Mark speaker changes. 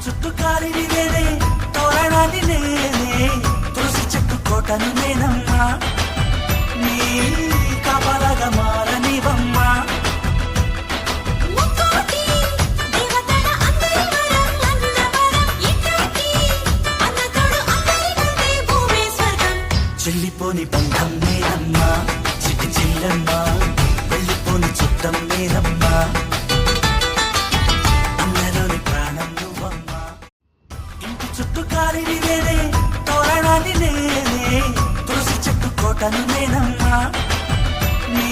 Speaker 1: చుట్టూ కాలిని నేనే, తోరణాన్ని నేనే, తులసి చెట్టు కోటను నేనమ్మా, నీ కాపలాగా మారనివమ్మా. చెల్లిపోని బంధం నేనమ్మా, చిట్టి చెల్లమ్మా, వెళ్ళిపోని చుట్టం నేనమ్మా, అన్నలోని ప్రాణం నువ్వమ్మా. ఇంటి చుట్టూ కాలిని నేనే, తోరణాన్ని నేనే, తులసి చెట్టు కోటను నేనమ్మా, నీ